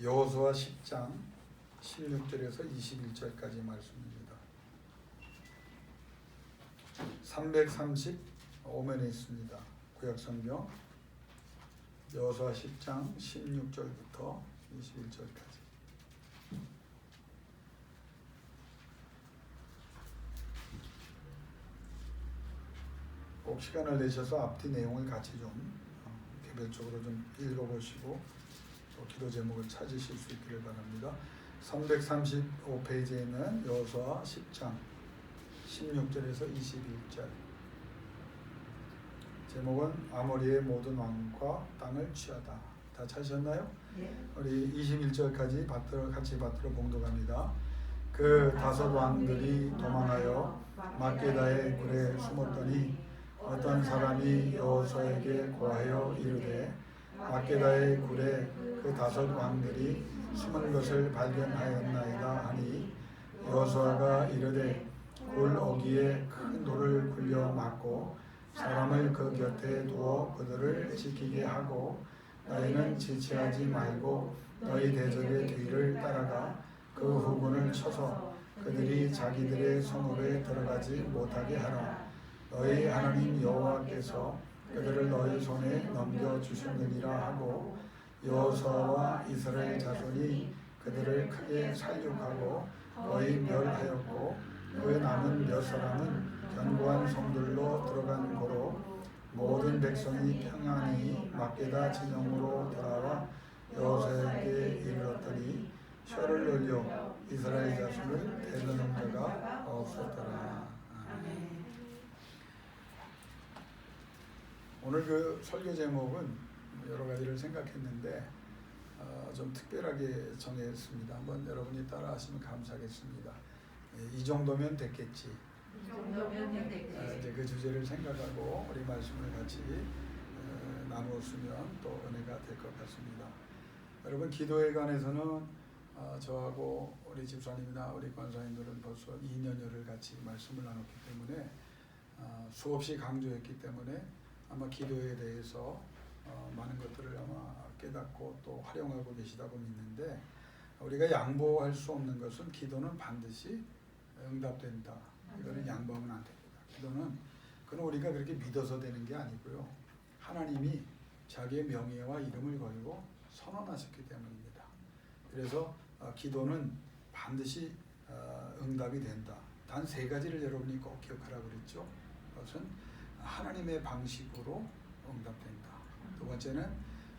여호수아 10장 16절에서 21절까지 말씀입니다. 335면에 있습니다. 구약성경 여호수아 10장 16절부터 21절까지. 꼭 시간을 내셔서 앞뒤 내용을 같이 좀 개별적으로 좀 읽어보시고 또 기도 제목을 찾으실 수 있기를 바랍니다. 335페이지에 있는 여호수아 10장 16절에서 21절. 제목은 아모리의 모든 왕과 땅을 취하다. 다 찾으셨나요? 네. 우리 21절까지 같이 받들어 봉독합니다. 그 다섯 왕들이 도망하여 막게다의 굴에 숨었더니 어떤 사람이 여호수아에게 고하여 이르되 막게다의 굴에 그 다섯 왕들이 숨은 것을 발견하였나이다 하니 여호수아가 이르되 굴 어귀에 큰 돌을 굴려 막고 사람을 그 곁에 두어 그들을 지키게 하고 너희는 지체하지 말고 너희 대적의 뒤를 따라가 그 후군을 쳐서 그들이 자기들의 성읍에 들어가지 못하게 하라. 너희 하나님 여호와께서 그들을 너희 손에 넘겨주셨느니라 하고 여호수아와 이스라엘 자손이 그들을 크게 살육하고 거의 멸하였고 그 남은 몇 사람은 견고한 성들로 들어간 고로 모든 백성이 평안히 막게다 진영으로 돌아와 여호수아에게 이르렀더니 혀를 놀려 이스라엘 자손을 대드는 자가 없었더라. 아멘. 오늘 그 설교 제목은 여러 가지를 생각했는데 좀 특별하게 정했습니다. 한번 여러분이 따라 하시면 감사하겠습니다. 이 정도면 됐겠지. 이 정도면 됐겠지. 이제 그 주제를 생각하고 우리 말씀을 같이 나누었으면 또 은혜가 될 것 같습니다. 여러분 기도에 관해서는 저하고 우리 집사님이나 우리 권사님들은 벌써 2년여를 같이 말씀을 나눴기 때문에 수없이 강조했기 때문에 아마 기도에 대해서 많은 것들을 아마 깨닫고 또 활용하고 계시다고 믿는데 우리가 양보할 수 없는 것은 기도는 반드시 응답된다. 이거는 양보하면 안 됩니다. 기도는 그건 우리가 그렇게 믿어서 되는 게 아니고요. 하나님이 자기의 명예와 이름을 걸고 선언하셨기 때문입니다. 그래서 기도는 반드시 응답이 된다. 단 세 가지를 여러분이 꼭 기억하라고 그랬죠. 그것은 하나님의 방식으로 응답된다. 두 번째는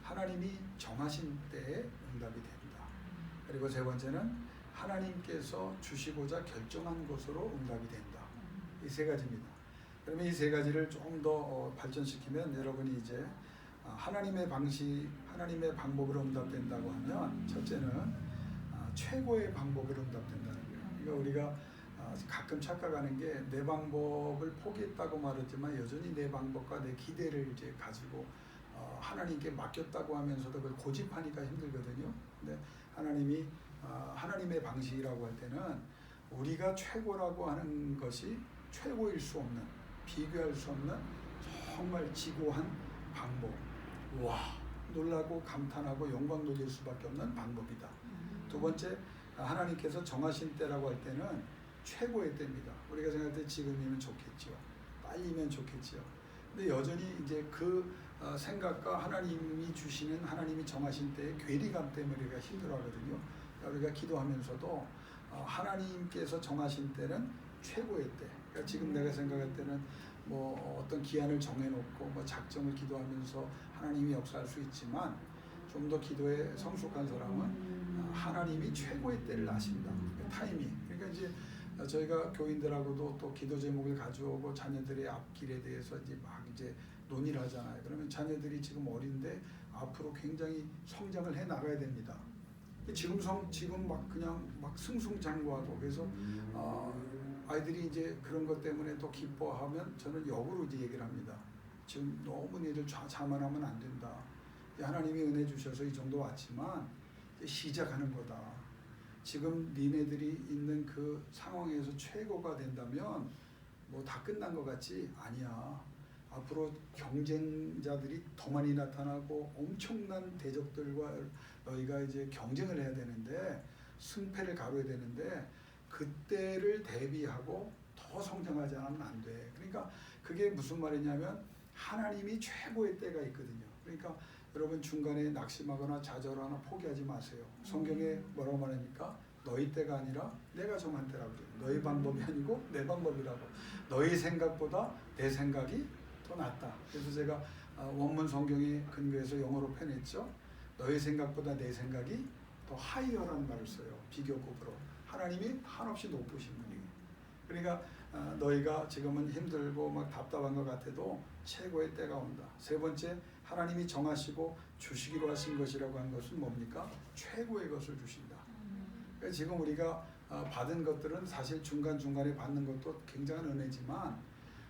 하나님이 정하신 때에 응답이 된다. 그리고 세 번째는 하나님께서 주시고자 결정한 것으로 응답이 된다. 이 세 가지입니다. 그러면 이 세 가지를 조금 더 발전시키면 여러분이 이제 하나님의 방식, 하나님의 방법으로 응답된다고 하면 첫째는 최고의 방법으로 응답된다는 거예요. 그러니까 우리가 가끔 착각하는 게 내 방법을 포기했다고 말하지만 여전히 내 방법과 내 기대를 이제 가지고 하나님께 맡겼다고 하면서도 그걸 고집하니까 힘들거든요. 근데 하나님이 하나님의 방식이라고 할 때는 우리가 최고라고 하는 것이 최고일 수 없는, 비교할 수 없는 정말 지고한 방법. 와, 놀라고 감탄하고 영광 돌릴 수밖에 없는 방법이다. 두 번째, 하나님께서 정하신 때라고 할 때는 최고의 때입니다. 우리가 생각할 때 지금이면 좋겠죠. 빨리면 좋겠죠. 근데 여전히 이제 그 생각과 하나님이 주시는 하나님이 정하신 때의 괴리감 때문에 우리가 힘들어하거든요. 그러니까 우리가 기도하면서도 하나님께서 정하신 때는 최고의 때. 그러니까 지금 내가 생각할 때는 뭐 어떤 기한을 정해놓고 뭐 작정을 기도하면서 하나님이 역사할 수 있지만 좀 더 기도에 성숙한 사람은 하나님이 최고의 때를 아신다. 타이밍. 그러니까 이제 저희가 교인들하고도 또 기도 제목을 가져오고 자녀들의 앞길에 대해서 이제 막 이제 논의를 하잖아요. 그러면 자녀들이 지금 어린데 앞으로 굉장히 성장을 해 나가야 됩니다. 지금 막 그냥 막 승승장구하고 그래서 아이들이 이제 그런 것 때문에 또 기뻐하면 저는 역으로 이제 얘기를 합니다. 지금 너무 니들 자만하면 안 된다. 하나님이 은혜 주셔서 이 정도 왔지만 이제 시작하는 거다. 지금 니네들이 있는 그 상황에서 최고가 된다면 뭐 다 끝난 것 같지? 아니야. 앞으로 경쟁자들이 더 많이 나타나고 엄청난 대적들과 너희가 이제 경쟁을 해야 되는데 승패를 가려야 되는데 그때를 대비하고 더 성장하지 않으면 안 돼. 그러니까 그게 무슨 말이냐면 하나님이 최고의 때가 있거든요. 그러니까 여러분 중간에 낙심하거나 좌절하거나 포기하지 마세요. 성경에 뭐라고 말합니까? 너희 때가 아니라 내가 정한 때라고 그래요. 너희 방법이 아니고 내 방법이라고. 너희 생각보다 내 생각이 더 낫다. 그래서 제가 원문 성경에 근거해서 영어로 펴냈죠. 너희 생각보다 내 생각이 더 하이어라는 말을 써요. 비교급으로. 하나님이 한없이 높으신 분이에요. 그러니까 너희가 지금은 힘들고 막 답답한 것 같아도 최고의 때가 온다. 세 번째, 하나님이 정하시고 주시기로 하신 것이라고 한 것은 뭡니까? 최고의 것을 주신다. 그러니까 지금 우리가 받은 것들은 사실 중간중간에 받는 것도 굉장한 은혜지만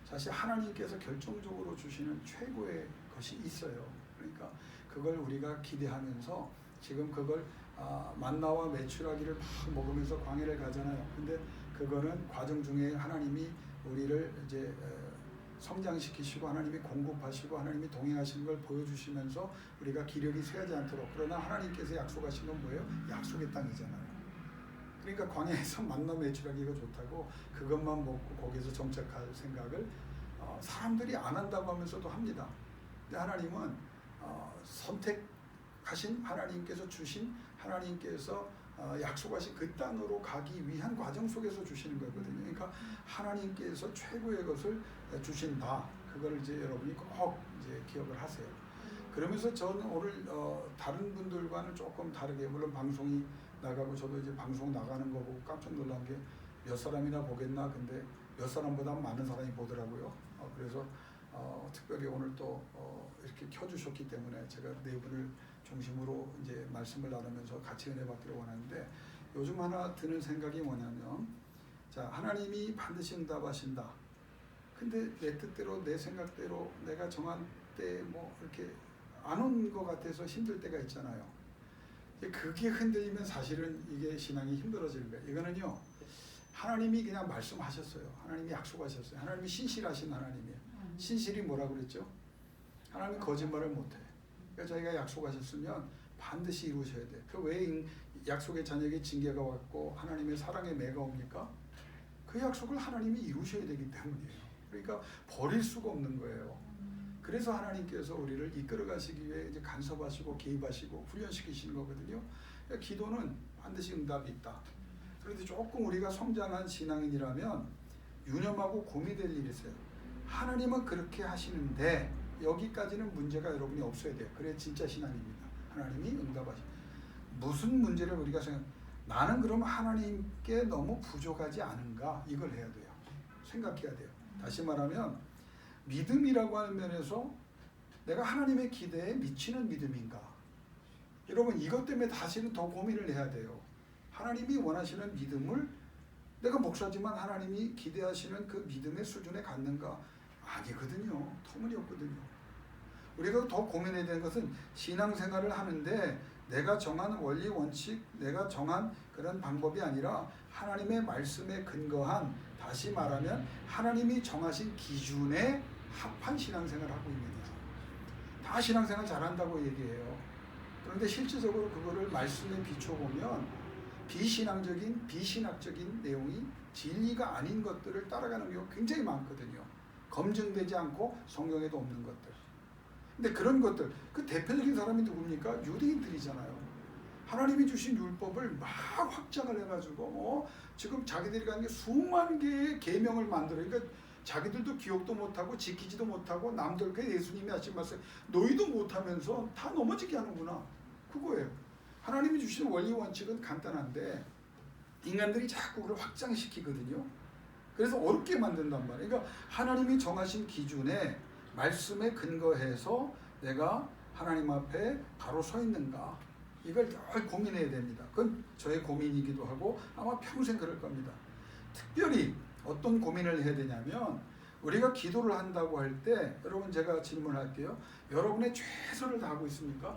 사실 하나님께서 결정적으로 주시는 최고의 것이 있어요. 그러니까 그걸 우리가 기대하면서 지금 그걸 만나와 메추라기를 막 먹으면서 광야를 가잖아요. 근데 그거는 과정 중에 하나님이 우리를 이제 성장시키시고 하나님이 공급하시고 하나님이 동행하시는 걸 보여주시면서 우리가 기력이 쇠하지 않도록. 그러나 하나님께서 약속하신 건 뭐예요? 약속의 땅이잖아요. 그러니까 광야에서 만나 메추라기가 좋다고 그것만 먹고 거기서 정착할 생각을 사람들이 안 한다고 하면서도 합니다. 근데 하나님은 선택하신 하나님께서 주신 하나님께서 약속하신 그 땅으로 가기 위한 과정 속에서 주시는 거거든요. 그러니까 하나님께서 최고의 것을 주신다. 그걸 이제 여러분이 꼭 이제 기억을 하세요. 그러면서 저는 오늘 다른 분들과는 조금 다르게, 물론 방송이 나가고 저도 이제 방송 나가는 거 보고 깜짝 놀란 게 몇 사람이나 보겠나, 근데 몇 사람보다 많은 사람이 보더라고요. 그래서 특별히 오늘 또 이렇게 켜주셨기 때문에 제가 네 분을 중심으로 이제 말씀을 나누면서 같이 은혜 받기를 원하는데, 요즘 하나 드는 생각이 뭐냐면, 자, 하나님이 반드시 응답하신다. 근데 내 뜻대로 내 생각대로 내가 정한 때 뭐 이렇게 안 온 것 같아서 힘들 때가 있잖아요. 그게 흔들리면 사실은 이게 신앙이 힘들어지는 거예요. 이거는요, 하나님이 그냥 말씀하셨어요. 하나님이 약속하셨어요. 하나님이 신실하신 하나님이에요. 신실이 뭐라고 그랬죠? 하나님이 거짓말을 못해. 그러니까 자기가 약속하셨으면 반드시 이루셔야 돼. 그 왜 약속의 자녀에게 징계가 왔고 하나님의 사랑의 매가 옵니까? 그 약속을 하나님이 이루셔야 되기 때문이에요. 그러니까 버릴 수가 없는 거예요. 그래서 하나님께서 우리를 이끌어 가시기 위해 이제 간섭하시고 개입하시고 훈련시키시는 거거든요. 그러니까 기도는 반드시 응답이 있다. 그런데 조금 우리가 성장한 신앙인이라면 유념하고 고민될 일이 있어요. 하나님은 그렇게 하시는데 여기까지는 문제가 여러분이 없어야 돼요. 그래 진짜 신앙입니다. 하나님이 응답하시는. 무슨 문제를 우리가 나는 그럼 하나님께 너무 부족하지 않은가? 이걸 해야 돼요. 생각해야 돼요. 다시 말하면 믿음이라고 하는 면에서 내가 하나님의 기대에 미치는 믿음인가? 여러분 이것 때문에 다시는 더 고민을 해야 돼요. 하나님이 원하시는 믿음을 내가 목사지만 하나님이 기대하시는 그 믿음의 수준에 갔는가? 아니거든요. 터무니없거든요. 우리가 더 고민해야 되는 것은 신앙생활을 하는데 내가 정한 원리 원칙, 내가 정한 그런 방법이 아니라 하나님의 말씀에 근거한, 다시 말하면 하나님이 정하신 기준에 합한 신앙생활을 하고 있느냐. 다 신앙생활 잘한다고 얘기해요. 그런데 실질적으로 그거를 말씀에 비춰보면 비신앙적인, 비신학적인 내용이 진리가 아닌 것들을 따라가는 경우가 굉장히 많거든요. 검증되지 않고 성경에도 없는 것들. 근데 그런 것들, 그 대표적인 사람이 누굽니까? 유대인들이잖아요. 하나님이 주신 율법을 막 확장을 해가지고 지금 자기들이 가는 게 수만 개의 계명을 만들어. 그러니까 자기들도 기억도 못하고 지키지도 못하고 남들, 그 예수님이 하신 말씀 너희도 못하면서 다 넘어지게 하는구나. 그거예요. 하나님이 주신 원리 원칙은 간단한데 인간들이 자꾸 그걸 확장시키거든요. 그래서 어렵게 만든단 말이에요. 그러니까 하나님이 정하신 기준에 말씀에 근거해서 내가 하나님 앞에 바로 서 있는가, 이걸 늘 고민해야 됩니다. 그건 저의 고민이기도 하고 아마 평생 그럴 겁니다. 특별히 어떤 고민을 해야 되냐면, 우리가 기도를 한다고 할 때 여러분 제가 질문할게요. 여러분의 최선을 다하고 있습니까?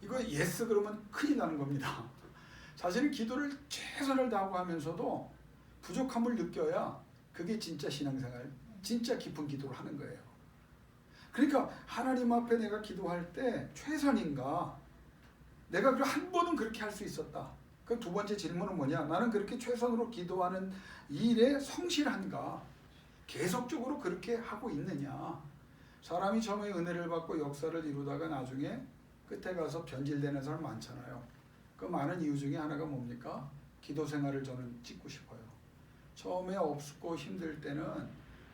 이거 예스 그러면 큰일 나는 겁니다. 사실은 기도를 최선을 다하고 하면서도 부족함을 느껴야 그게 진짜 신앙생활. 진짜 깊은 기도를 하는 거예요. 그러니까 하나님 앞에 내가 기도할 때 최선인가? 내가 한 번은 그렇게 할 수 있었다. 그 두 번째 질문은 뭐냐? 나는 그렇게 최선으로 기도하는 일에 성실한가? 계속적으로 그렇게 하고 있느냐? 사람이 처음에 은혜를 받고 역사를 이루다가 나중에 끝에 가서 변질되는 사람 많잖아요. 그 많은 이유 중에 하나가 뭡니까? 기도 생활을 저는 찍고 싶어요. 처음에 없고 힘들 때는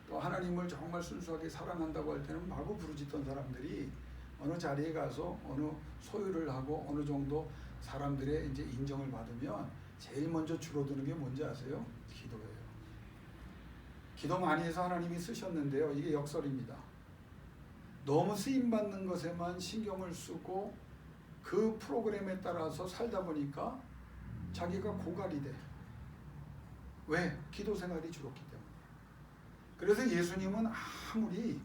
또 하나님을 정말 순수하게 사랑한다고 할 때는 마구 부르짖던 사람들이 어느 자리에 가서 어느 소유를 하고 어느 정도 사람들의 이제 인정을 받으면 제일 먼저 줄어드는 게 뭔지 아세요? 기도예요. 기도 많이 해서 하나님이 쓰셨는데요. 이게 역설입니다. 너무 쓰임받는 것에만 신경을 쓰고 그 프로그램에 따라서 살다 보니까 자기가 고갈이 돼. 왜? 기도 생활이 줄었기 때문에. 그래서 예수님은 아무리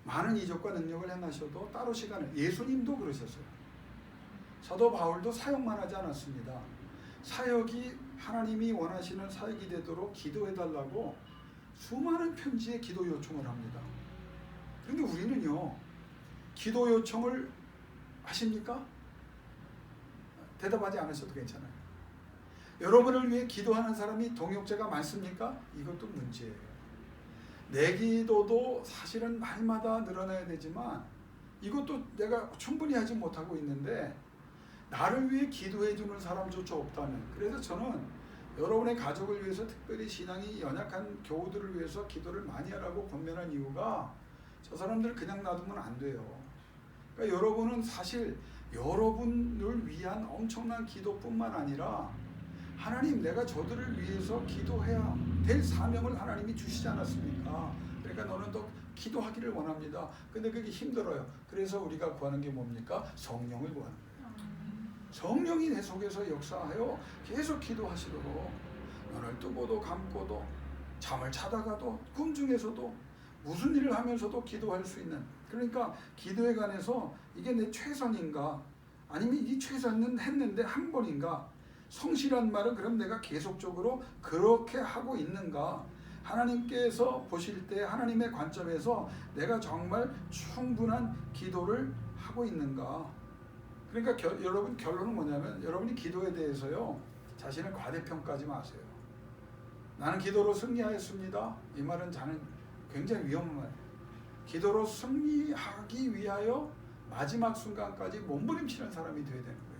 많은 이적과 능력을 행하셔도 따로 시간을, 예수님도 그러셨어요. 사도 바울도 사역만 하지 않았습니다. 사역이 하나님이 원하시는 사역이 되도록 기도해달라고 수많은 편지에 기도 요청을 합니다. 그런데 우리는요, 기도 요청을 하십니까? 대답하지 않으셔도 괜찮아요. 여러분을 위해 기도하는 사람이 동역자가 많습니까? 이것도 문제예요. 내 기도도 사실은 날마다 늘어나야 되지만 이것도 내가 충분히 하지 못하고 있는데 나를 위해 기도해 주는 사람조차 없다면, 그래서 저는 여러분의 가족을 위해서 특별히 신앙이 연약한 교우들을 위해서 기도를 많이 하라고 권면한 이유가 저 사람들 그냥 놔두면 안 돼요. 그러니까 여러분은 사실 여러분을 위한 엄청난 기도뿐만 아니라 하나님, 내가 저들을 위해서 기도해야 될 사명을 하나님이 주시지 않았습니까? 그러니까 너는 더 기도하기를 원합니다. 근데 그게 힘들어요. 그래서 우리가 구하는 게 뭡니까? 성령을 구하는 거예요. 성령이 내 속에서 역사하여 계속 기도하시도록, 눈을 뜨고도 감고도 잠을 자다가도 꿈 중에서도 무슨 일을 하면서도 기도할 수 있는, 그러니까 기도에 관해서 이게 내 최선인가, 아니면 이 최선은 했는데 한 번인가, 성실한 말은 그럼 내가 계속적으로 그렇게 하고 있는가, 하나님께서 보실 때 하나님의 관점에서 내가 정말 충분한 기도를 하고 있는가. 그러니까 여러분 결론은 뭐냐면, 여러분이 기도에 대해서요 자신을 과대평가하지 마세요. 나는 기도로 승리하였습니다. 이 말은 저는 굉장히 위험한 말이에요. 기도로 승리하기 위하여 마지막 순간까지 몸부림치는 사람이 되어야 되는 거예요.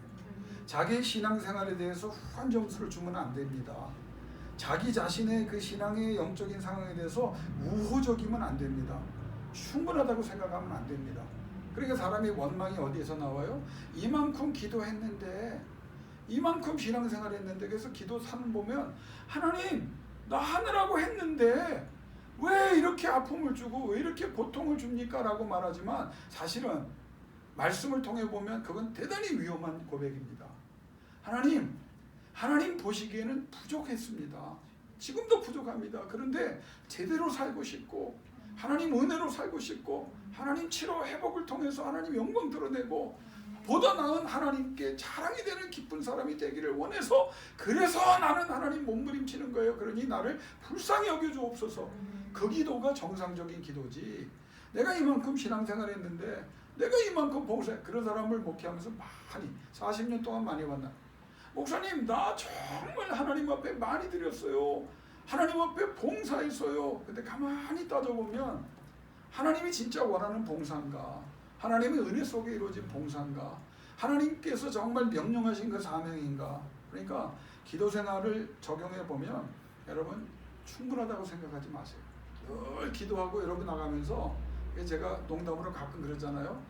자기의 신앙생활에 대해서 후한 점수를 주면 안 됩니다. 자기 자신의 그 신앙의 영적인 상황에 대해서 우호적이면 안 됩니다. 충분하다고 생각하면 안 됩니다. 그러니까 사람의 원망이 어디에서 나와요? 이만큼 기도했는데, 이만큼 신앙생활 했는데, 그래서 기도 산 보면 하나님, 나 하느라고 했는데 왜 이렇게 아픔을 주고 왜 이렇게 고통을 줍니까? 라고 말하지만 사실은 말씀을 통해 보면 그건 대단히 위험한 고백입니다. 하나님 보시기에는 부족했습니다. 지금도 부족합니다. 그런데 제대로 살고 싶고 하나님 은혜로 살고 싶고 하나님 치료 회복을 통해서 하나님 영광 드러내고 보다 나은 하나님께 자랑이 되는 기쁜 사람이 되기를 원해서, 그래서 나는 하나님 몸부림치는 거예요. 그러니 나를 불쌍히 여겨주옵소서. 그 기도가 정상적인 기도지. 내가 이만큼 신앙생활 했는데 내가 이만큼 봉사해, 그런 사람을 목회하면서 많이 40년 동안 많이 만나. 목사님, 나 정말 하나님 앞에 많이 드렸어요. 하나님 앞에 봉사했어요. 근데 가만히 따져보면 하나님이 진짜 원하는 봉사인가, 하나님의 은혜 속에 이루어진 봉사인가, 하나님께서 정말 명령하신 그 사명인가. 그러니까 기도 생활을 적용해 보면 여러분 충분하다고 생각하지 마세요. 늘 기도하고 여러분 나가면서, 제가 농담으로 가끔 그러잖아요.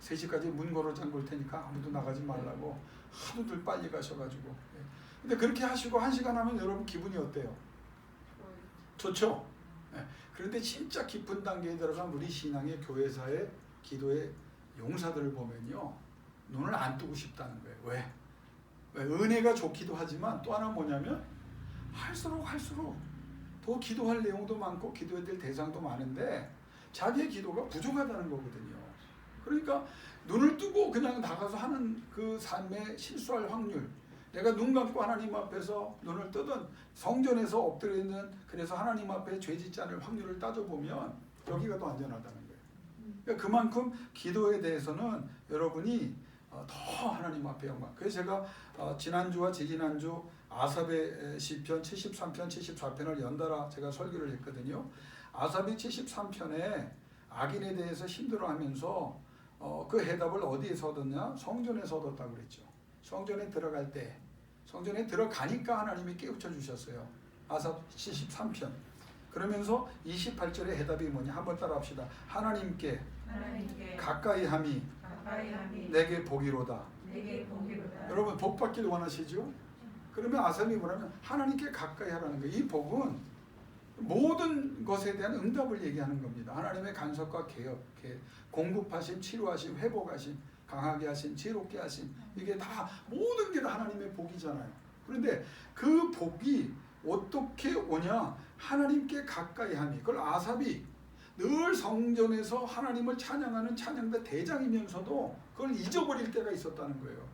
3시까지 문 걸어 잠글 테니까 아무도 나가지 말라고 하도들 빨리 가셔가지고. 근데 그렇게 하시고 1시간 하면 여러분 기분이 어때요? 좋죠? 그런데 진짜 깊은 단계에 들어간 우리 신앙의 교회사의 기도의 용사들을 보면요, 눈을 안 뜨고 싶다는 거예요. 왜? 은혜가 좋기도 하지만 또 하나 뭐냐면 할수록 더 기도할 내용도 많고 기도해야 될 대상도 많은데 자기의 기도가 부족하다는 거거든요. 그러니까 눈을 뜨고 그냥 나가서 하는 그 삶에 실수할 확률, 내가 눈 감고 하나님 앞에서 눈을 뜨든 성전에서 엎드려 있는, 그래서 하나님 앞에 죄 짓지 않을 확률을 따져보면 여기가 더 안전하다는 거예요. 그러니까 그만큼 기도에 대해서는 여러분이 더 하나님 앞에 영광. 그래서 제가 지난주와 지지난주 아삽의 시편 73편, 74편을 연달아 제가 설교를 했거든요. 아삽의 73편에 악인에 대해서 힘들어하면서 그 해답을 어디에서 얻었냐? 성전에서 얻었다고 그랬죠. 성전에 들어갈 때, 성전에 들어가니까 하나님이 깨우쳐 주셨어요. 아삽 73편. 그러면서 28절의 해답이 뭐냐? 한번 따라합시다. 하나님께 가까이함이 내게 복이로다. 여러분 복 받길 원하시죠? 그러면 아삽이 뭐냐면 하나님께 가까이 하라는 거예요. 이 복은 모든 것에 대한 응답을 얘기하는 겁니다. 하나님의 간섭과 개혁, 공급하심, 치료하심, 회복하심, 강하게 하심, 지혜롭게 하심, 이게 다 모든 게 다 하나님의 복이잖아요. 그런데 그 복이 어떻게 오냐? 하나님께 가까이 함이. 그걸 아삽이 늘 성전에서 하나님을 찬양하는 찬양대 대장이면서도 그걸 잊어버릴 때가 있었다는 거예요.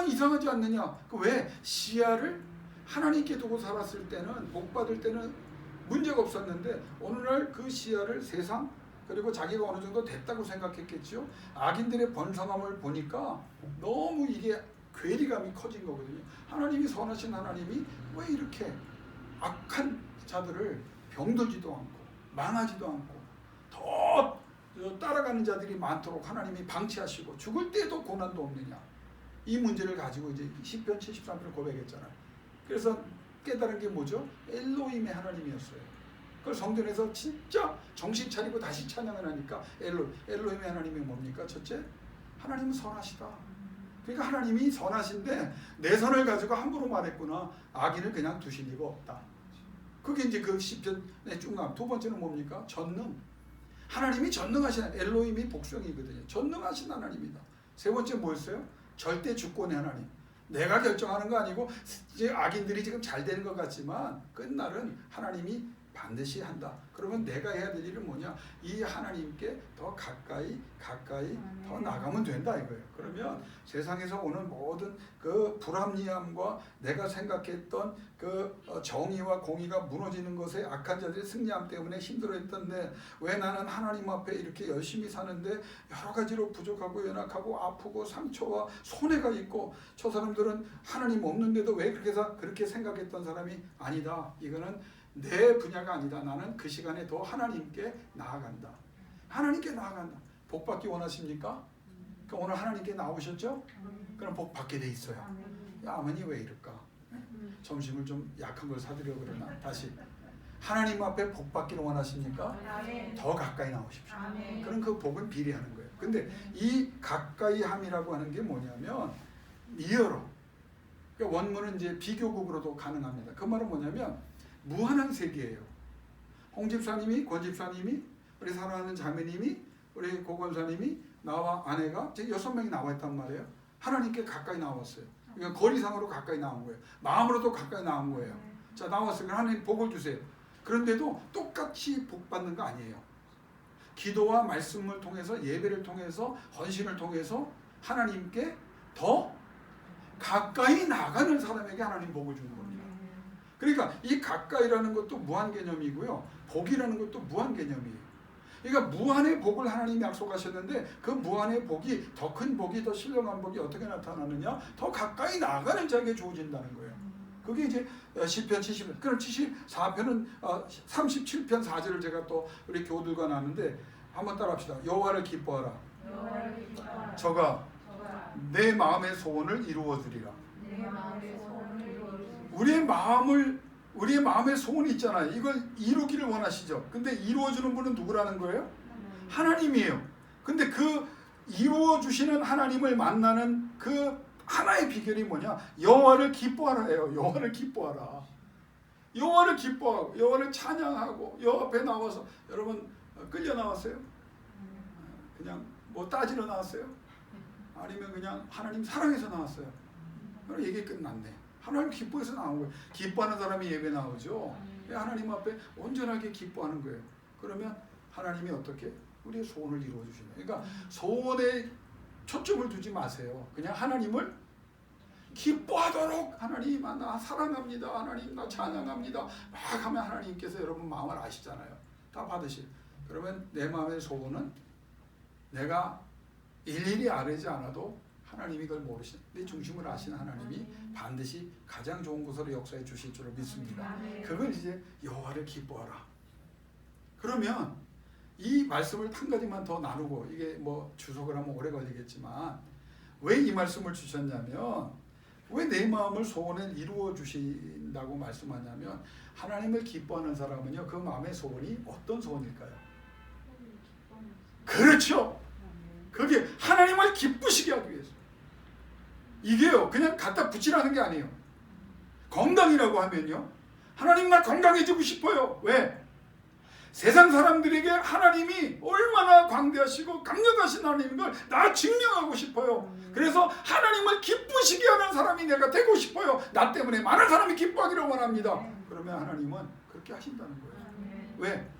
이상하지 않느냐? 왜? 시야를 하나님께 두고 살았을 때는, 복 받을 때는 문제가 없었는데 어느 날 그 시야를 세상, 그리고 자기가 어느 정도 됐다고 생각했겠죠. 악인들의 번성함을 보니까 너무 이게 괴리감이 커진 거거든요. 하나님이 선하신 하나님이 왜 이렇게 악한 자들을 병들지도 않고 망하지도 않고 더 따라가는 자들이 많도록 하나님이 방치하시고 죽을 때도 고난도 없느냐. 이 문제를 가지고 이제 시편 73편을 고백했잖아요. 그래서 깨달은 게 뭐죠? 엘로힘의 하나님이었어요. 그걸 성전에서 진짜 정신 차리고 다시 찬양을 하니까 엘로힘의 하나님이 뭡니까? 첫째, 하나님은 선하시다. 그러니까 하나님이 선하신데 내 선을 가지고 함부로 말했구나. 악인을 그냥 두실 리가 없다. 그게 이제 그 시편의 중간. 두 번째는 뭡니까? 전능. 하나님이 전능하신, 엘로힘이 복수형이거든요. 전능하신 하나님이다. 세 번째 뭐였어요? 절대 주권의 하나님. 내가 결정하는 거 아니고 이제 악인들이 지금 잘 되는 것 같지만 끝날은 하나님이 반드시 한다. 그러면 내가 해야 될 일은 뭐냐? 이 하나님께 더 가까이 더 나가면 된다 이거예요. 그러면 세상에서 오는 모든 그 불합리함과 내가 생각했던 그 정의와 공의가 무너지는 것에 악한 자들의 승리함 때문에 힘들어했던데, 왜 나는 하나님 앞에 이렇게 열심히 사는데 여러 가지로 부족하고 연약하고 아프고 상처와 손해가 있고, 저 사람들은 하나님 없는데도 왜 그렇게 생각했던 사람이 아니다. 이거는 내 분야가 아니다. 나는 그 시간에 더 하나님께 나아간다. 하나님께 나아간다. 복 받기 원하십니까? 그러니까 오늘 하나님께 나오셨죠? 그럼 복 받게 돼 있어요. 야, 어머니 왜 이럴까? 점심을 좀 약한 걸 사드려 그러나? 다시. 하나님 앞에 복 받기를 원하십니까? 더 가까이 나오십시오. 그럼 그 복은 비례하는 거예요. 근데 이 가까이 함이라고 하는 게 뭐냐면 니어로. 그러니까 원문은 이제 비교국으로도 가능합니다. 그 말은 뭐냐면 무한한 세계예요. 홍 집사님이, 권 집사님이, 우리 사랑하는 자매님이, 우리 고 권사님이, 나와 아내가 지금 6명이 나와 있단 말이에요. 하나님께 가까이 나왔어요. 그러니까 거리상으로 가까이 나온 거예요. 마음으로도 가까이 나온 거예요. 자, 나왔어요. 하나님 복을 주세요. 그런데도 똑같이 복 받는 거 아니에요. 기도와 말씀을 통해서, 예배를 통해서, 헌신을 통해서 하나님께 더 가까이 나가는 사람에게 하나님 복을 주는 겁니다. 그러니까 이 가까이라는 것도 무한 개념이고요. 복이라는 것도 무한 개념이에요. 그러니까 무한의 복을 하나님이 약속하셨는데 그 무한의 복이, 더 큰 복이, 더 신령한 복이 어떻게 나타나느냐? 더 가까이 나가는 자에게 주어진다는 거예요. 그게 이제 시편 70편. 그럼 74편은 37편 4절을 제가 또 우리 교우들과 나누는데 한번 따라합시다. 여호와를 기뻐하라. 저가 내 마음의 소원을 이루어 주리라. 우리의 마음의 소원이 있잖아요. 이걸 이루기를 원하시죠. 근데 이루어주는 분은 누구라는 거예요? 하나님이에요. 근데 그 이루어주시는 하나님을 만나는 그 하나의 비결이 뭐냐? 여호와를 기뻐하라예요. 여호와를 기뻐하라. 여호와를 기뻐하고 여호와를 찬양하고 여호와 앞에 나와서, 여러분 끌려 나왔어요? 그냥 뭐 따지러 나왔어요? 아니면 그냥 하나님 사랑해서 나왔어요? 그럼 얘기 끝났네. 하나님 기뻐해서 나온 거예요. 기뻐하는 사람이 예배 나오죠. 하나님 앞에 온전하게 기뻐하는 거예요. 그러면 하나님이 어떻게? 우리의 소원을 이루어 주시는 거예요. 그러니까 소원에 초점을 두지 마세요. 그냥 하나님을 기뻐하도록 하나님 나 사랑합니다. 하나님 나 찬양합니다. 막 하면 하나님께서 여러분 마음을 아시잖아요. 다 받으실. 그러면 내 마음의 소원은 내가 일일이 아뢰지 않아도 하나님이 그걸 모르신 내 중심을 아시는 하나님이 반드시 가장 좋은 곳으로 역사해 주실 줄을 믿습니다. 그걸 이제 여호와를 기뻐하라. 그러면 이 말씀을 한 가지만 더 나누고 이게 뭐 주석을 하면 오래 걸리겠지만 왜 이 말씀을 주셨냐면 왜 내 마음을 소원을 이루어 주신다고 말씀하냐면 하나님을 기뻐하는 사람은요 그 마음의 소원이 어떤 소원일까요? 그렇죠. 그게 하나님을 기쁘시게 하기 위해서. 이게요 그냥 갖다 붙이라는 게 아니에요. 건강이라고 하면요 하나님 나 건강해지고 싶어요. 왜? 세상 사람들에게 하나님이 얼마나 광대하시고 강력하신 하나님인 걸 나 증명하고 싶어요. 그래서 하나님을 기쁘시게 하는 사람이 내가 되고 싶어요. 나 때문에 많은 사람이 기뻐하기를 원합니다. 그러면 하나님은 그렇게 하신다는 거예요. 왜?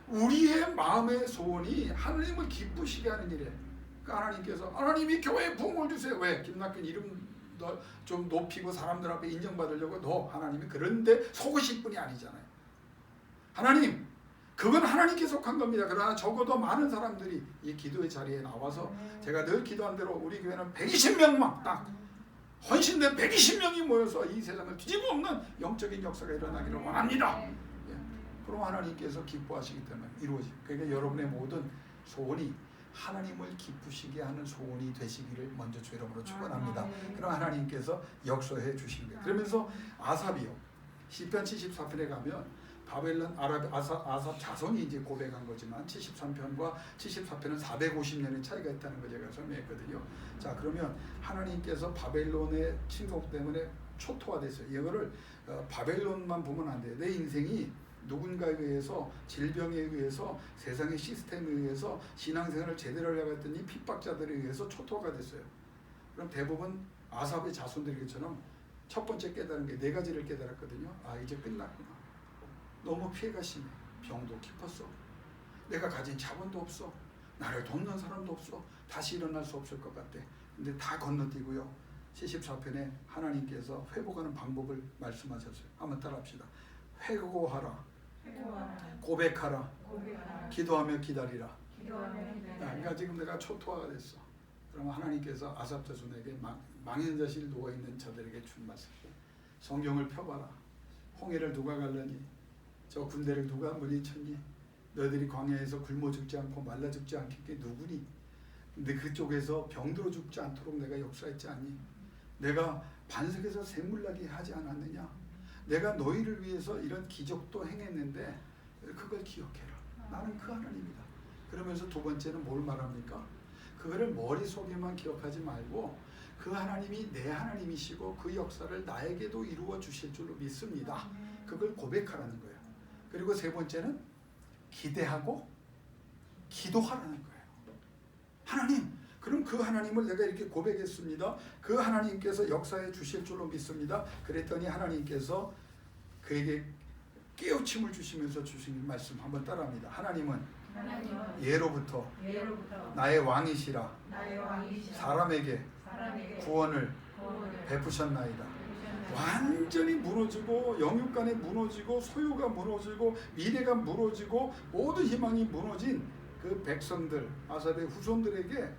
우리의 마음의 소원이 하나님을 기쁘시게 하는 일이에요. 그러니까 하나님께서 하나님이 교회에 부흥을 주세요. 왜? 김낙현 이름 좀 높이고 사람들 앞에 인정받으려고 너 하나님이 그런데 속으실 분이 아니잖아요. 하나님 그건 하나님께 속한 겁니다. 그러나 적어도 많은 사람들이 이 기도의 자리에 나와서 제가 늘 기도한 대로 우리 교회는 120명만 딱 헌신된 120명이 모여서 이 세상을 뒤집어 엎는 영적인 역사가 일어나기를 원합니다. 그럼 하나님께서 기뻐하시기 때문에 이루어지고 그러니까 여러분의 모든 소원이 하나님을 기쁘시게 하는 소원이 되시기를 먼저 주 이름으로 축원합니다. 그럼 하나님께서 역사해 주시는 거예요. 그러면서 아삽이요 시편 74편에 가면 바벨론 아삽 자손이 이제 고백한 거지만 73편과 74편은 450년의 차이가 있다는 거 제가 설명했거든요. 자 그러면 하나님께서 바벨론의 침공 때문에 초토화됐어요. 이거를 바벨론만 보면 안 돼요. 내 인생이 누군가에 의해서 질병에 의해서 세상의 시스템에 의해서 신앙생활을 제대로 하려고 했더니 핍박자들에 의해서 초토화가 됐어요. 그럼 대부분 아삽의 자손들처럼 첫 번째 깨달은 게 네 가지를 깨달았거든요. 아 이제 끝났구나. 너무 피해가 심해. 병도 깊었어. 내가 가진 자본도 없어. 나를 돕는 사람도 없어. 다시 일어날 수 없을 것 같아. 근데 다 건너뛰고요. 74편에 하나님께서 회복하는 방법을 말씀하셨어요. 한번 따라합시다. 회고하라. 고백하라. 기도하며 기다리라. 그러니까 지금 내가 초토화가 됐어. 그러면 하나님께서 아삽 자손에게 망연자실 누워있는 자들에게 준 말씀. 성경을 펴봐라. 홍해를 누가 갈라니? 저 군대를 누가 물리쳤니? 너희들이 광야에서 굶어 죽지 않고 말라 죽지 않게 누구니? 근데 그쪽에서 병들어 죽지 않도록 내가 역사했지 않니? 내가 반석에서 샘물나게 하지 않았느냐? 내가 너희를 위해서 이런 기적도 행했는데 그걸 기억해라. 나는 그 하나님이다. 그러면서 두 번째는 뭘 말합니까? 그거를 머릿속에만 기억하지 말고 그 하나님이 내 하나님이시고 그 역사를 나에게도 이루어 주실 줄로 믿습니다. 그걸 고백하라는 거예요. 그리고 세 번째는 기대하고 기도하라는 거예요. 하나님, 그럼 그 하나님을 내가 이렇게 고백했습니다. 그 하나님께서 역사해 주실 줄로 믿습니다. 그랬더니 하나님께서 그에게 깨우침을 주시면서 주신 말씀 한번 따라합니다. 하나님은 예로부터 나의 왕이시라 사람에게 구원을 베푸셨나이다. 완전히 무너지고 영육간에 무너지고 소유가 무너지고 미래가 무너지고 모든 희망이 무너진 그 백성들 아삽의 후손들에게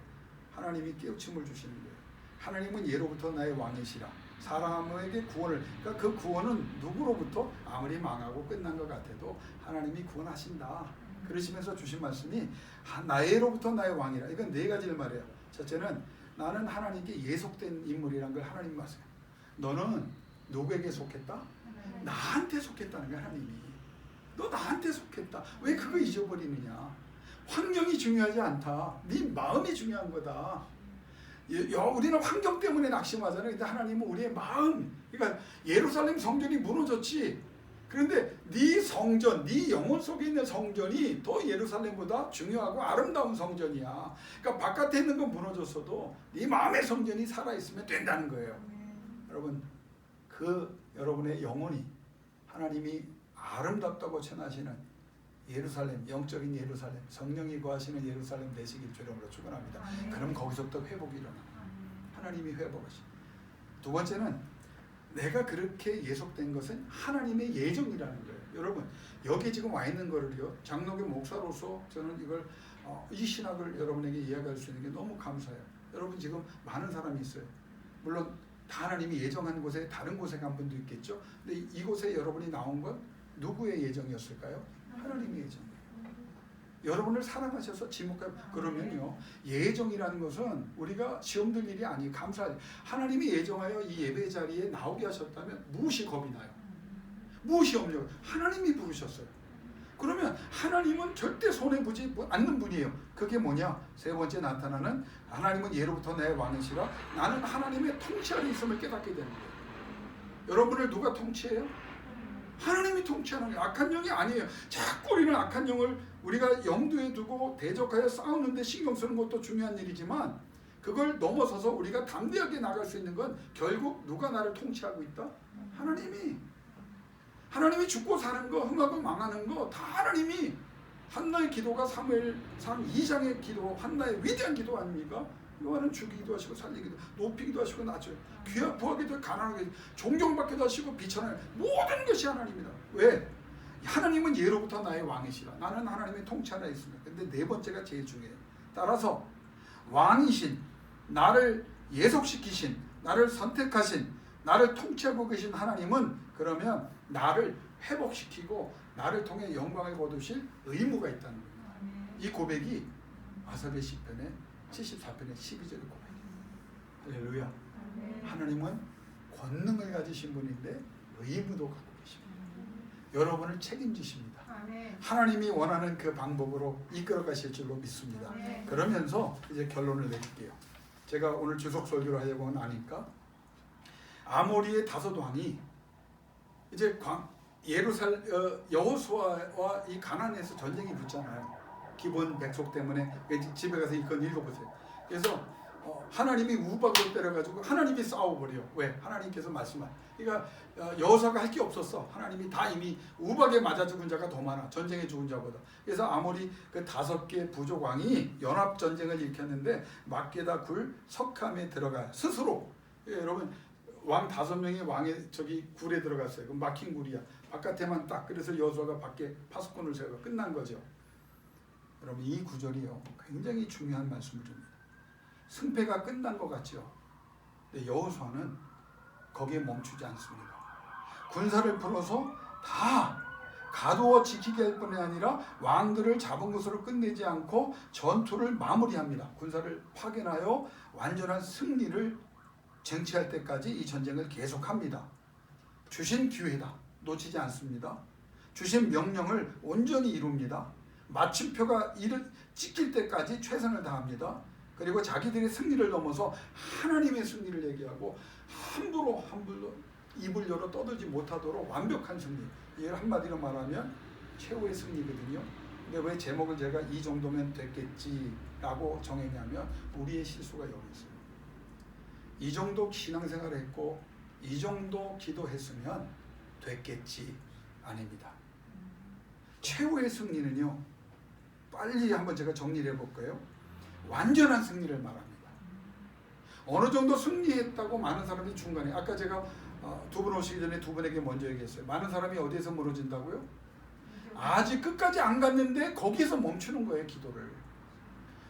하나님이 깨우침을 주시는 거예요. 하나님은 예로부터 나의 왕이시라 사람에게 구원을 그러니까 그 구원은 누구로부터 아무리 망하고 끝난 것 같아도 하나님이 구원하신다. 그러시면서 주신 말씀이 나예로부터 나의 왕이라. 이건 네 가지를 말해요. 첫째는 나는 하나님께 예속된 인물이란 걸 하나님 말씀해요. 너는 누구에게 속했다? 나한테 속했다는 거야. 하나님이 너 나한테 속했다. 왜 그거 잊어버리느냐? 환경이 중요하지 않다. 네 마음이 중요한 거다. 우리는 환경 때문에 낙심하잖아요. 근데 하나님은 우리의 마음, 그러니까 예루살렘 성전이 무너졌지. 그런데 네 성전, 네 영혼 속에 있는 성전이 더 예루살렘보다 중요하고 아름다운 성전이야. 그러니까 바깥에 있는 건 무너졌어도 네 마음의 성전이 살아있으면 된다는 거예요. 여러분, 그 여러분의 영혼이 하나님이 아름답다고称하시는 예루살렘, 영적인 예루살렘, 성령이 거하시는 예루살렘 되시길 주님으로 축원합니다. 그럼 거기서부터 회복이 일어나. 하나님이 회복하시. 두 번째는 내가 그렇게 예속된 것은 하나님의 예정이라는 거예요. 여러분 여기 지금 와 있는 거를요, 장로교 목사로서 저는 이걸 이 신학을 여러분에게 이야기할 수 있는 게 너무 감사해요. 여러분 지금 많은 사람이 있어요. 물론 다 하나님이 예정한 곳에 다른 곳에 간 분도 있겠죠. 근데 이곳에 여러분이 나온 건 누구의 예정이었을까요? 하나님의 예정이에요. 여러분을 사랑하셔서 지목해. 그러면요, 예정이라는 것은 우리가 시험 들 일이 아니에요. 감사하죠. 하나님이 예정하여 이 예배 자리에 나오게 하셨다면 무엇이 겁이 나요? 무엇이 염려? 하나님이 부르셨어요. 그러면 하나님은 절대 손해보지 않는 분이에요. 그게 뭐냐? 세 번째 나타나는 하나님은 예로부터 내 왕이시라. 나는 하나님의 통치 아래 있음을 깨닫게 되는 거예요. 여러분을 누가 통치해요? 하나님이 통치하는 거예요. 악한 영이 아니에요. 자꾸 우리는 악한 영을 우리가 염두에 두고 대적하여 싸우는데 신경 쓰는 것도 중요한 일이지만, 그걸 넘어서서 우리가 담대하게 나갈 수 있는 건 결국 누가 나를 통치하고 있다? 하나님이. 하나님이 죽고 사는 거, 흥하고 망하는 거 다 하나님이. 한나의 기도가 사무엘상 2장의 기도, 한나의 위대한 기도 아닙니까? 요한은 죽이기도 하시고 살리기도, 높이기도 하시고 낮춰요. 귀하부하기도 가난하게, 존경받기도 하시고 비천하는 모든 것이 하나님이다. 왜? 하나님은 예로부터 나의 왕이시라. 나는 하나님의 통치 하에 있습니다. 근데 네 번째가 제일 중요해요. 따라서 왕이신, 나를 예속시키신, 나를 선택하신, 나를 통치하고 계신 하나님은 그러면 나를 회복시키고 나를 통해 영광을 거두실 의무가 있다는 겁니다. 이 고백이 아사랴 시편의 74편의 12절의 고백이에요. 할렐루야. 하나님은 권능을 가지신 분인데 의무도 갖고 계십니다. 여러분을 책임지십니다. 하나님이 원하는 그 방법으로 이끌어 가실 줄로 믿습니다. 그러면서 이제 결론을 내릴게요. 제가 오늘 주석 설교를 하려고 하니까 아모리의 다섯 왕이 이제 여호수아와 이 가나안에서 전쟁이 붙잖아요. 기본 백속 때문에. 집에 가서 이건 읽어보세요. 그래서 하나님이 우박을 때려가지고 하나님이 싸워버려. 왜? 하나님께서 말씀한. 그러니까 여호수아가 할 게 없었어. 하나님이 다 이미 우박에 맞아 죽은 자가 더 많아. 전쟁에 죽은 자보다. 그래서 아모리 그 5개 부족 왕이 연합 전쟁을 일으켰는데 막게다 굴 석함에 들어가요. 스스로. 여러분 왕 5명이 왕의 저기 굴에 들어갔어요. 그 막힌 굴이야. 바깥에만 딱. 그래서 여호수아가 밖에 파수꾼을 세워 끝난 거죠. 여러분 이 구절이요, 굉장히 중요한 말씀을 줍니다. 승패가 끝난 것 같죠. 근데 여호수아는 거기에 멈추지 않습니다. 군사를 풀어서 다 가두어 지키게 할 뿐이 아니라 왕들을 잡은 것으로 끝내지 않고 전투를 마무리합니다. 군사를 파견하여 완전한 승리를 쟁취할 때까지 이 전쟁을 계속합니다. 주신 기회다. 놓치지 않습니다. 주신 명령을 온전히 이룹니다. 마침표가 찍힐 때까지 최선을 다합니다. 그리고 자기들의 승리를 넘어서 하나님의 승리를 얘기하고 함부로 입을 열어 떠들지 못하도록 완벽한 승리. 이걸 한마디로 말하면 최후의 승리거든요. 근데 왜 제목을 제가 이 정도면 됐겠지라고 정했냐면 우리의 실수가 여기 있어요. 이 정도 신앙생활을 했고 이 정도 기도했으면 됐겠지. 아닙니다. 최후의 승리는요, 빨리 한번 제가 정리를 해볼까요? 완전한 승리를 말합니다. 어느 정도 승리했다고 많은 사람이 중간에, 아까 제가 두 분 오시기 전에 두 분에게 먼저 얘기했어요. 많은 사람이 어디에서 무너진다고요? 아직 끝까지 안 갔는데 거기서 멈추는 거예요, 기도를.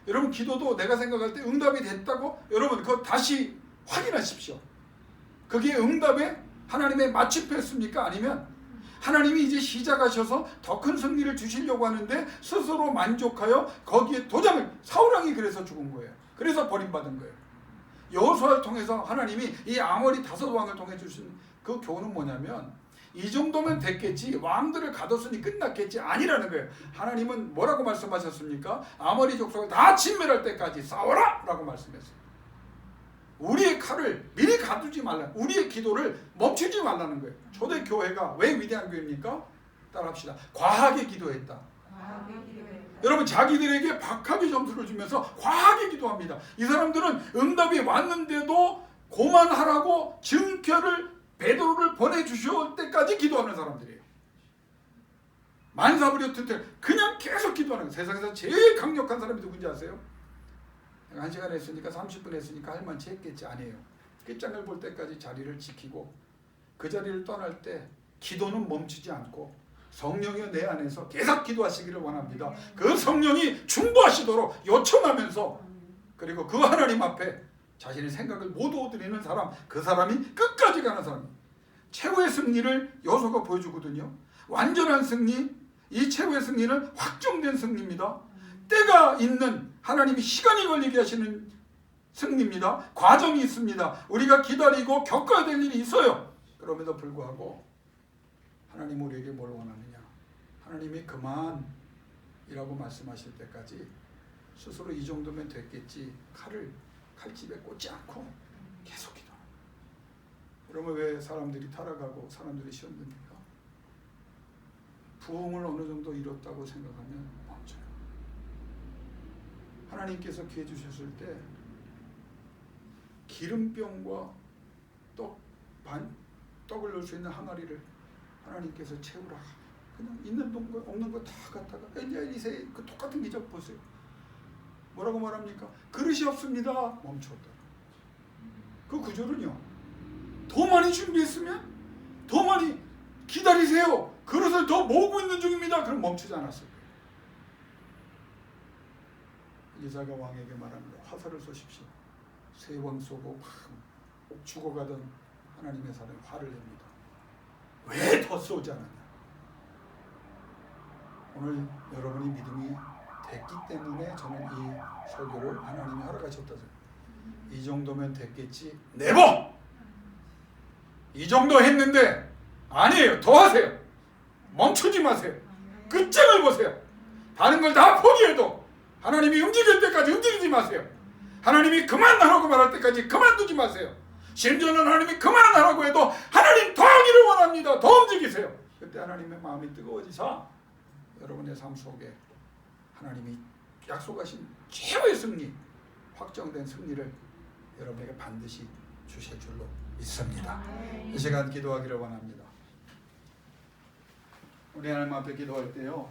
여러분 기도도 내가 생각할 때 응답이 됐다고 여러분 그거 다시 확인하십시오. 그게 응답의 하나님의 마침표였습니까? 아니면 하나님이 이제 시작하셔서 더 큰 승리를 주시려고 하는데 스스로 만족하여 거기에 도장을, 사울왕이 그래서 죽은 거예요. 그래서 버림받은 거예요. 여호수아를 통해서 하나님이 이 아모리 5왕을 통해 주신 그 교훈은 뭐냐면 이 정도면 됐겠지, 왕들을 가뒀으니 끝났겠지, 아니라는 거예요. 하나님은 뭐라고 말씀하셨습니까? 아모리 족속을 다 진멸할 때까지 싸워라! 라고 말씀했어요. 우리의 칼을 미리 가두지 말라. 우리의 기도를 멈추지 말라는 거예요. 초대교회가 왜 위대한 교회입니까? 따라합시다. 과하게 기도했다. 여러분 자기들에게 박하게 점수를 주면서 과하게 기도합니다. 이 사람들은 응답이 왔는데도 고만하라고 증표를 베드로를 보내주실 때까지 기도하는 사람들이에요. 만사부려틀 그냥 계속 기도하는 거예요. 세상에서 제일 강력한 사람이 누군지 아세요? 1시간 했으니까 30분 했으니까 할 만치 했겠지. 아니에요. 끝장을 볼 때까지 자리를 지키고 그 자리를 떠날 때 기도는 멈추지 않고 성령이 내 안에서 계속 기도하시기를 원합니다. 그 성령이 중보하시도록 요청하면서 그리고 그 하나님 앞에 자신의 생각을 모두 드리는 사람, 그 사람이 끝까지 가는 사람. 최후의 승리를 여호수아가 보여주거든요. 완전한 승리, 이 최후의 승리는 확정된 승리입니다. 때가 있는 하나님이 시간이 걸리게 하시는 승리입니다. 과정이 있습니다. 우리가 기다리고 겪어야 될 일이 있어요. 그럼에도 불구하고 하나님 우리에게 뭘 원하느냐? 하나님이 그만이라고 말씀하실 때까지 스스로 이 정도면 됐겠지 칼집에 꽂지 않고 계속 기도합니다. 그러면 왜 사람들이 타락하고 사람들이 시험 듭니까? 부흥을 어느 정도 이뤘다고 생각하면 멈춰요. 하나님께서 기회 주셨을 때 기름병과 떡을 넣을 수 있는 항아리를 하나님께서 채우라. 그냥 있는 거 없는 거 다 갖다가 엘리야의 그 똑같은 기적 보세요. 뭐라고 말합니까? 그릇이 없습니다. 멈췄다. 그 구절은요. 더 많이 준비했으면 더 많이 기다리세요. 그릇을 더 모으고 있는 중입니다. 그럼 멈추지 않았을 거예요. 엘리사가 왕에게 말합니다. 화살을 쏘십시오. 세 왕 쏘고 죽어가던 하나님의 사람이 화를 냅니다. 왜 더 쏘지 않았냐? 오늘 여러분이 믿음이 됐기 때문에 저는 이 설교를 하나님이 허락하셨다. 이 정도면 됐겠지. 네버! 이 정도 했는데 아니에요. 더 하세요. 멈추지 마세요. 끝장을 보세요. 다른 걸 다 포기해도 하나님이 움직일 때까지 움직이지 마세요. 하나님이 그만하라고 말할 때까지 그만두지 마세요. 심지어는 하나님이 그만하라고 해도 하나님 더 하기를 원합니다. 더 움직이세요. 그때 하나님의 마음이 뜨거워지사 여러분의 삶 속에 하나님이 약속하신 최후의 승리, 확정된 승리를 여러분에게 반드시 주실 줄로 믿습니다. 이 시간 기도하기를 원합니다. 우리 하나님 앞에 기도할 때요.